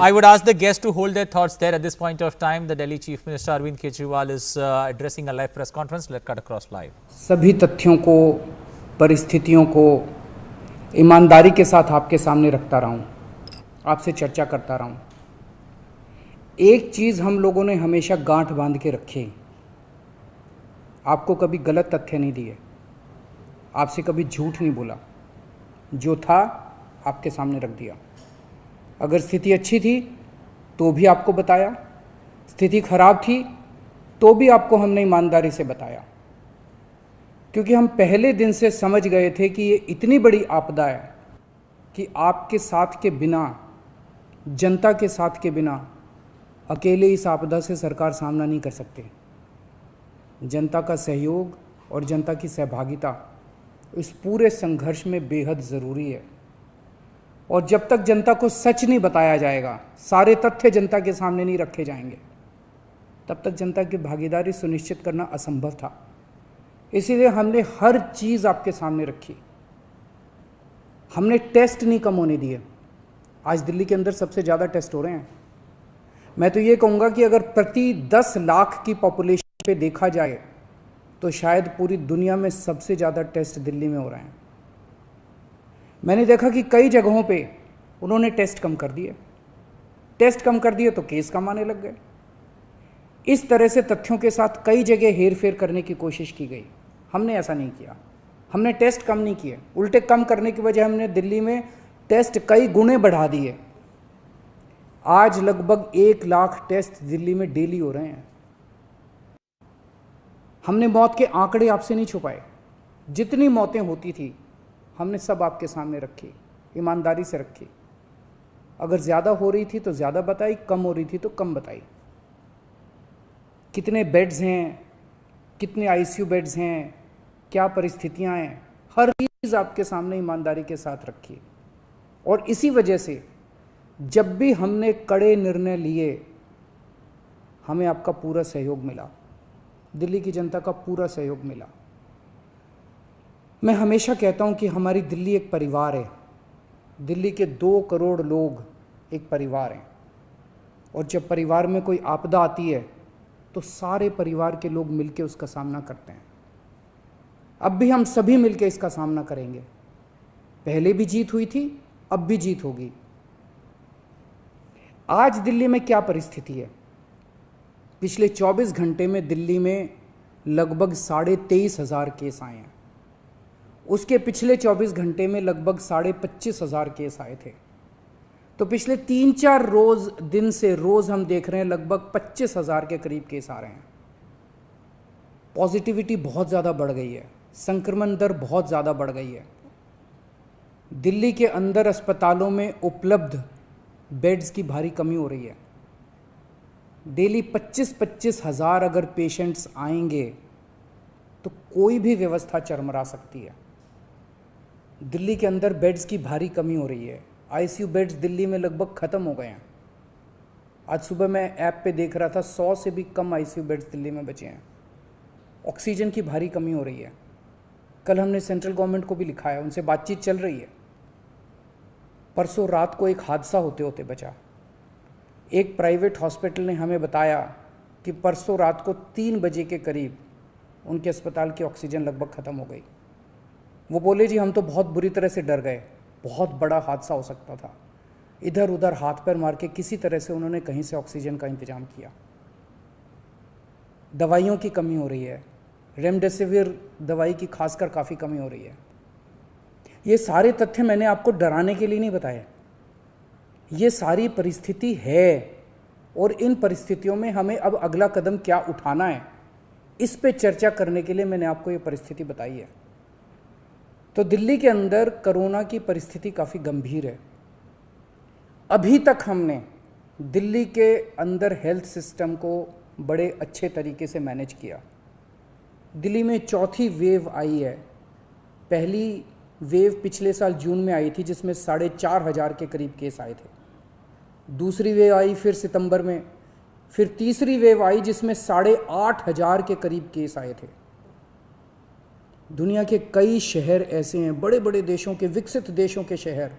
I would ask the guests to hold their thoughts there at this point of time. The Delhi Chief Minister Arvind Kejriwal is addressing a live press conference. Let's cut across live. सभी तथ्यों को, परिस्थितियों को ईमानदारी के साथ आपके सामने रखता रहा हूँ, आपसे चर्चा करता रहा हूँ। एक चीज़ हम लोगों ने हमेशा गांठ बांध के रखी, आपको कभी गलत तथ्य नहीं दिए, आपसे कभी झूठ नहीं बोला, जो था आपके सामने रख दिया। अगर स्थिति अच्छी थी तो भी आपको बताया, स्थिति खराब थी तो भी आपको हमने ईमानदारी से बताया, क्योंकि हम पहले दिन से समझ गए थे कि ये इतनी बड़ी आपदा है कि आपके साथ के बिना, जनता के साथ के बिना अकेले इस आपदा से सरकार सामना नहीं कर सकते। जनता का सहयोग और जनता की सहभागिता इस पूरे संघर्ष में बेहद ज़रूरी है। और जब तक जनता को सच नहीं बताया जाएगा, सारे तथ्य जनता के सामने नहीं रखे जाएंगे, तब तक जनता की भागीदारी सुनिश्चित करना असंभव था। इसीलिए हमने हर चीज़ आपके सामने रखी। हमने टेस्ट नहीं कम होने दिए। आज दिल्ली के अंदर सबसे ज़्यादा टेस्ट हो रहे हैं। मैं तो ये कहूँगा कि अगर प्रति 10 लाख की पॉपुलेशन पे देखा जाए तो शायद पूरी दुनिया में सबसे ज़्यादा टेस्ट दिल्ली में हो रहे हैं। मैंने देखा कि कई जगहों पे उन्होंने टेस्ट कम कर दिए। टेस्ट कम कर दिए तो केस कम आने लग गए। इस तरह से तथ्यों के साथ कई जगह हेरफेर करने की कोशिश की गई। हमने ऐसा नहीं किया। हमने टेस्ट कम नहीं किए, उल्टे कम करने की वजह हमने दिल्ली में टेस्ट कई गुने बढ़ा दिए। आज लगभग 1 लाख टेस्ट दिल्ली में डेली हो रहे हैं। हमने मौत के आंकड़े आपसे नहीं छुपाए। जितनी मौतें होती थी हमने सब आपके सामने रखी, ईमानदारी से रखी। अगर ज़्यादा हो रही थी तो ज़्यादा बताई, कम हो रही थी तो कम बताई। कितने बेड्स हैं, कितने आईसीयू बेड्स हैं, क्या परिस्थितियां हैं, हर चीज़ आपके सामने ईमानदारी के साथ रखी। और इसी वजह से जब भी हमने कड़े निर्णय लिए, हमें आपका पूरा सहयोग मिला, दिल्ली की जनता का पूरा सहयोग मिला। मैं हमेशा कहता हूं कि हमारी दिल्ली एक परिवार है। दिल्ली के 2 करोड़ लोग एक परिवार हैं। और जब परिवार में कोई आपदा आती है तो सारे परिवार के लोग मिलकर उसका सामना करते हैं। अब भी हम सभी मिलकर इसका सामना करेंगे। पहले भी जीत हुई थी, अब भी जीत होगी। आज दिल्ली में क्या परिस्थिति है? पिछले 24 घंटे में दिल्ली में लगभग 23,500 केस आए हैं। उसके पिछले 24 घंटे में लगभग 25,500 केस आए थे। तो पिछले 3-4 दिन से रोज हम देख रहे हैं लगभग 25,000 के करीब केस आ रहे हैं। पॉजिटिविटी बहुत ज़्यादा बढ़ गई है, संक्रमण दर बहुत ज़्यादा बढ़ गई है। दिल्ली के अंदर अस्पतालों में उपलब्ध बेड्स की भारी कमी हो रही है। डेली 25-25 हज़ार अगर पेशेंट्स आएंगे तो कोई भी व्यवस्था चरमरा सकती है। दिल्ली के अंदर बेड्स की भारी कमी हो रही है। आईसीयू बेड्स दिल्ली में लगभग ख़त्म हो गए हैं। आज सुबह मैं ऐप पे देख रहा था 100 से भी कम आईसीयू बेड्स दिल्ली में बचे हैं। ऑक्सीजन की भारी कमी हो रही है। कल हमने सेंट्रल गवर्नमेंट को भी लिखा है, उनसे बातचीत चल रही है। परसों रात को एक हादसा होते होते बचा। एक प्राइवेट हॉस्पिटल ने हमें बताया कि परसों रात को 3 बजे के करीब उनके अस्पताल की ऑक्सीजन लगभग ख़त्म हो गई। वो बोले जी हम तो बहुत बुरी तरह से डर गए, बहुत बड़ा हादसा हो सकता था। इधर उधर हाथ पैर मार के किसी तरह से उन्होंने कहीं से ऑक्सीजन का इंतजाम किया। दवाइयों की कमी हो रही है, रेमडेसिविर दवाई की खासकर काफ़ी कमी हो रही है। ये सारे तथ्य मैंने आपको डराने के लिए नहीं बताए। ये सारी परिस्थिति है और इन परिस्थितियों में हमें अब अगला कदम क्या उठाना है, इस पे चर्चा करने के लिए मैंने आपको ये परिस्थिति बताई है। तो दिल्ली के अंदर कोरोना की परिस्थिति काफ़ी गंभीर है। अभी तक हमने दिल्ली के अंदर हेल्थ सिस्टम को बड़े अच्छे तरीके से मैनेज किया। दिल्ली में 4थी वेव आई है। पहली वेव पिछले साल जून में आई थी जिसमें 4,500 के करीब केस आए थे। दूसरी वेव आई फिर सितंबर में, फिर तीसरी वेव आई जिसमें 8,500 के करीब केस आए थे। दुनिया के कई शहर ऐसे हैं, बड़े बड़े देशों के, विकसित देशों के शहर,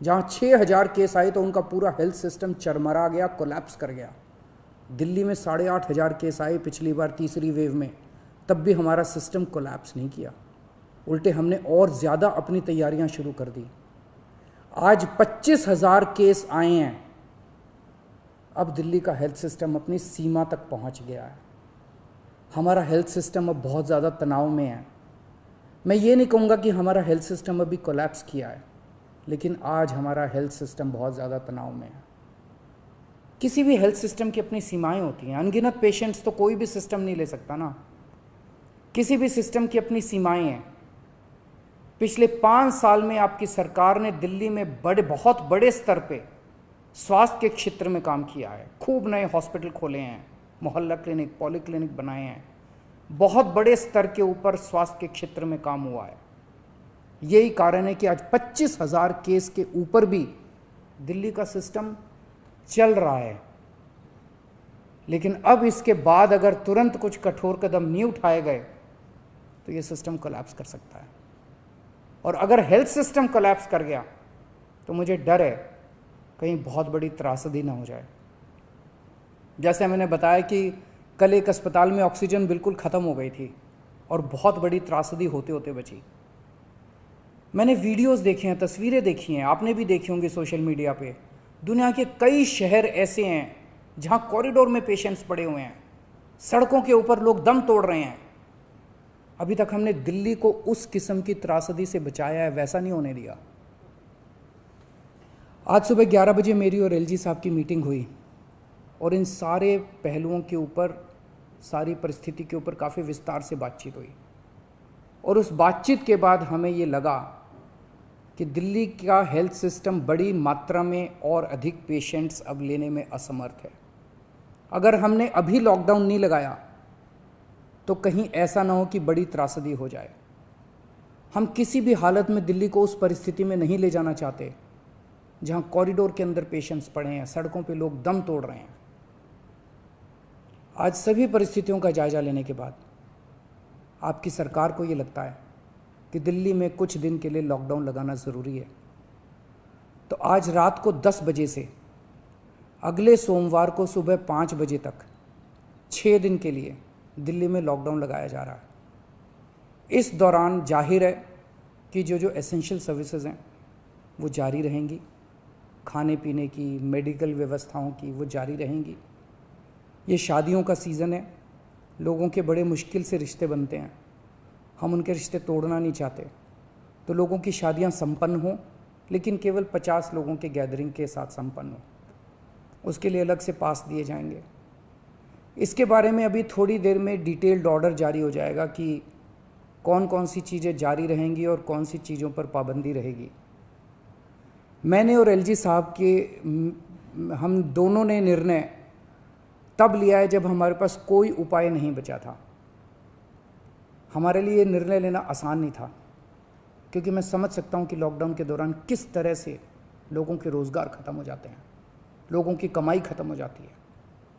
जहाँ 6,000 केस आए तो उनका पूरा हेल्थ सिस्टम चरमरा गया, कोलैप्स कर गया। दिल्ली में 8,500 केस आए पिछली बार तीसरी वेव में, तब भी हमारा सिस्टम कोलैप्स नहीं किया, उल्टे हमने और ज़्यादा अपनी तैयारियां शुरू कर दी। आज 25,000 केस आए हैं। अब दिल्ली का हेल्थ सिस्टम अपनी सीमा तक पहुंच गया है। हमारा हेल्थ सिस्टम अब बहुत ज़्यादा तनाव में है। मैं ये नहीं कहूँगा कि हमारा हेल्थ सिस्टम अभी कोलैप्स किया है, लेकिन आज हमारा हेल्थ सिस्टम बहुत ज़्यादा तनाव में है। किसी भी हेल्थ सिस्टम की अपनी सीमाएं होती हैं। अनगिनत पेशेंट्स तो कोई भी सिस्टम नहीं ले सकता ना। किसी भी सिस्टम की अपनी सीमाएं हैं। पिछले 5 साल में आपकी सरकार ने दिल्ली में बहुत बड़े स्तर पे स्वास्थ्य के क्षेत्र में काम किया है। खूब नए हॉस्पिटल खोले हैं, मोहल्ला क्लिनिक, पॉली क्लिनिक बनाए हैं। बहुत बड़े स्तर के ऊपर स्वास्थ्य के क्षेत्र में काम हुआ है। यही कारण है कि आज 25,000 केस के ऊपर भी दिल्ली का सिस्टम चल रहा है। लेकिन अब इसके बाद अगर तुरंत कुछ कठोर कदम नहीं उठाए गए तो ये सिस्टम कोलैप्स कर सकता है। और अगर हेल्थ सिस्टम कोलैप्स कर गया तो मुझे डर है कहीं बहुत बड़ी त्रासदी ना हो जाए। जैसे मैंने बताया कि कल एक अस्पताल में ऑक्सीजन बिल्कुल ख़त्म हो गई थी और बहुत बड़ी त्रासदी होते होते बची। मैंने वीडियोस देखे हैं, तस्वीरें देखी हैं, आपने भी देखी होंगी सोशल मीडिया पे। दुनिया के कई शहर ऐसे हैं जहां कॉरिडोर में पेशेंट्स पड़े हुए हैं, सड़कों के ऊपर लोग दम तोड़ रहे हैं। अभी तक हमने दिल्ली को उस किस्म की त्रासदी से बचाया है, वैसा नहीं होने दिया। आज सुबह 11 बजे मेरी और एलजी साहब की मीटिंग हुई और इन सारे पहलुओं के ऊपर, सारी परिस्थिति के ऊपर काफ़ी विस्तार से बातचीत हुई। और उस बातचीत के बाद हमें ये लगा कि दिल्ली का हेल्थ सिस्टम बड़ी मात्रा में और अधिक पेशेंट्स अब लेने में असमर्थ है। अगर हमने अभी लॉकडाउन नहीं लगाया तो कहीं ऐसा ना हो कि बड़ी त्रासदी हो जाए। हम किसी भी हालत में दिल्ली को उस परिस्थिति में नहीं ले जाना चाहते जहां कॉरिडोर के अंदर पेशेंट्स पड़े हैं, सड़कों पे लोग दम तोड़ रहे हैं। आज सभी परिस्थितियों का जायजा लेने के बाद आपकी सरकार को ये लगता है कि दिल्ली में कुछ दिन के लिए लॉकडाउन लगाना ज़रूरी है, तो आज रात को 10 बजे से अगले सोमवार को सुबह 5 बजे तक 6 दिन के लिए दिल्ली में लॉकडाउन लगाया जा रहा है। इस दौरान जाहिर है कि जो एसेंशियल सर्विसेज हैं वो जारी रहेंगी, खाने पीने की, मेडिकल व्यवस्थाओं की वो जारी रहेंगी। ये शादियों का सीज़न है, लोगों के बड़े मुश्किल से रिश्ते बनते हैं, हम उनके रिश्ते तोड़ना नहीं चाहते, तो लोगों की शादियां संपन्न हों, लेकिन केवल 50 लोगों के गैदरिंग के साथ संपन्न हो। उसके लिए अलग से पास दिए जाएंगे। इसके बारे में अभी थोड़ी देर में डिटेल्ड ऑर्डर जारी हो जाएगा कि कौन कौन सी चीज़ें जारी रहेंगी और कौन सी चीज़ों पर पाबंदी रहेगी। मैंने और एलजी साहब के हम दोनों ने निर्णय तब लिया है जब हमारे पास कोई उपाय नहीं बचा था। हमारे लिए निर्णय लेना आसान नहीं था, क्योंकि मैं समझ सकता हूं कि लॉकडाउन के दौरान किस तरह से लोगों के रोज़गार ख़त्म हो जाते हैं, लोगों की कमाई ख़त्म हो जाती है,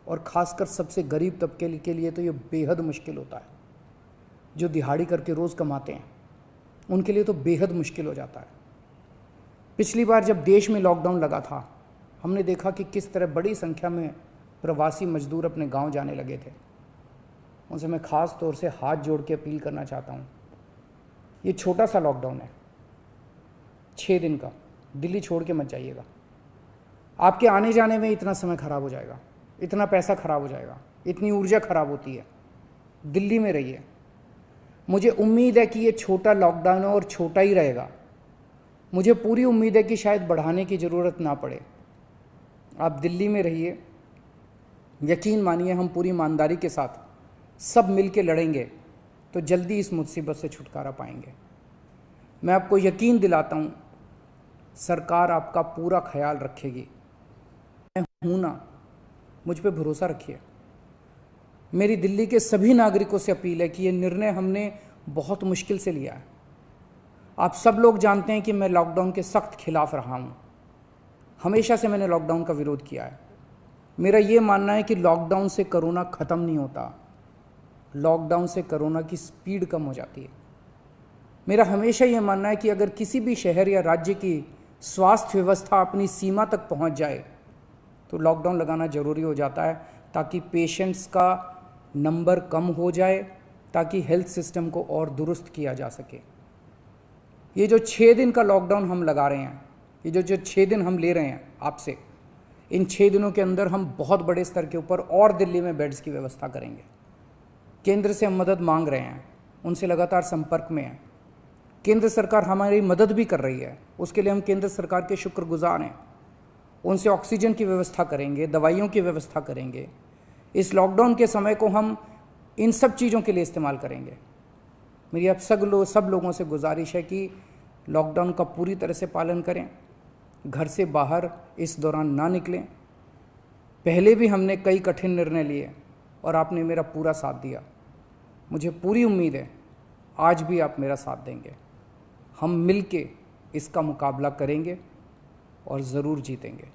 और ख़ासकर सबसे गरीब तबके के लिए तो ये बेहद मुश्किल होता है। जो दिहाड़ी करके रोज़ कमाते हैं उनके लिए तो बेहद मुश्किल हो जाता है। पिछली बार जब देश में लॉकडाउन लगा था, हमने देखा कि किस तरह बड़ी संख्या में प्रवासी मजदूर अपने गांव जाने लगे थे। उनसे मैं ख़ास तौर से हाथ जोड़ के अपील करना चाहता हूँ, ये छोटा सा लॉकडाउन है, 6 दिन का, दिल्ली छोड़ के मत जाइएगा। आपके आने जाने में इतना समय ख़राब हो जाएगा, इतना पैसा ख़राब हो जाएगा, इतनी ऊर्जा ख़राब होती है। दिल्ली में रहिए। मुझे उम्मीद है कि ये छोटा लॉकडाउन है और छोटा ही रहेगा। मुझे पूरी उम्मीद है कि शायद बढ़ाने की ज़रूरत ना पड़े। आप दिल्ली में रहिए। यकीन मानिए, हम पूरी ईमानदारी के साथ सब मिल के लड़ेंगे तो जल्दी इस मुसीबत से छुटकारा पाएंगे। मैं आपको यकीन दिलाता हूँ, सरकार आपका पूरा ख्याल रखेगी। मैं हूँ ना, मुझ पे भरोसा रखिए। मेरी दिल्ली के सभी नागरिकों से अपील है कि ये निर्णय हमने बहुत मुश्किल से लिया है। आप सब लोग जानते हैं कि मैं लॉकडाउन के सख्त खिलाफ रहा हूँ। हमेशा से मैंने लॉकडाउन का विरोध किया है। मेरा ये मानना है कि लॉकडाउन से कोरोना ख़त्म नहीं होता, लॉकडाउन से कोरोना की स्पीड कम हो जाती है। मेरा हमेशा ये मानना है कि अगर किसी भी शहर या राज्य की स्वास्थ्य व्यवस्था अपनी सीमा तक पहुंच जाए तो लॉकडाउन लगाना ज़रूरी हो जाता है, ताकि पेशेंट्स का नंबर कम हो जाए, ताकि हेल्थ सिस्टम को और दुरुस्त किया जा सके। ये जो 6 दिन का लॉकडाउन हम लगा रहे हैं, ये जो 6 दिन हम ले रहे हैं आपसे, इन 6 दिनों के अंदर हम बहुत बड़े स्तर के ऊपर और दिल्ली में बेड्स की व्यवस्था करेंगे। केंद्र से हम मदद मांग रहे हैं, उनसे लगातार संपर्क में हैं। केंद्र सरकार हमारी मदद भी कर रही है, उसके लिए हम केंद्र सरकार के शुक्रगुजार हैं। उनसे ऑक्सीजन की व्यवस्था करेंगे, दवाइयों की व्यवस्था करेंगे। इस लॉकडाउन के समय को हम इन सब चीज़ों के लिए इस्तेमाल करेंगे। मेरी अब सब लोगों से गुजारिश है कि लॉकडाउन का पूरी तरह से पालन करें, घर से बाहर इस दौरान ना निकलें। पहले भी हमने कई कठिन निर्णय लिए और आपने मेरा पूरा साथ दिया। मुझे पूरी उम्मीद है आज भी आप मेरा साथ देंगे। हम मिलके इसका मुकाबला करेंगे और ज़रूर जीतेंगे।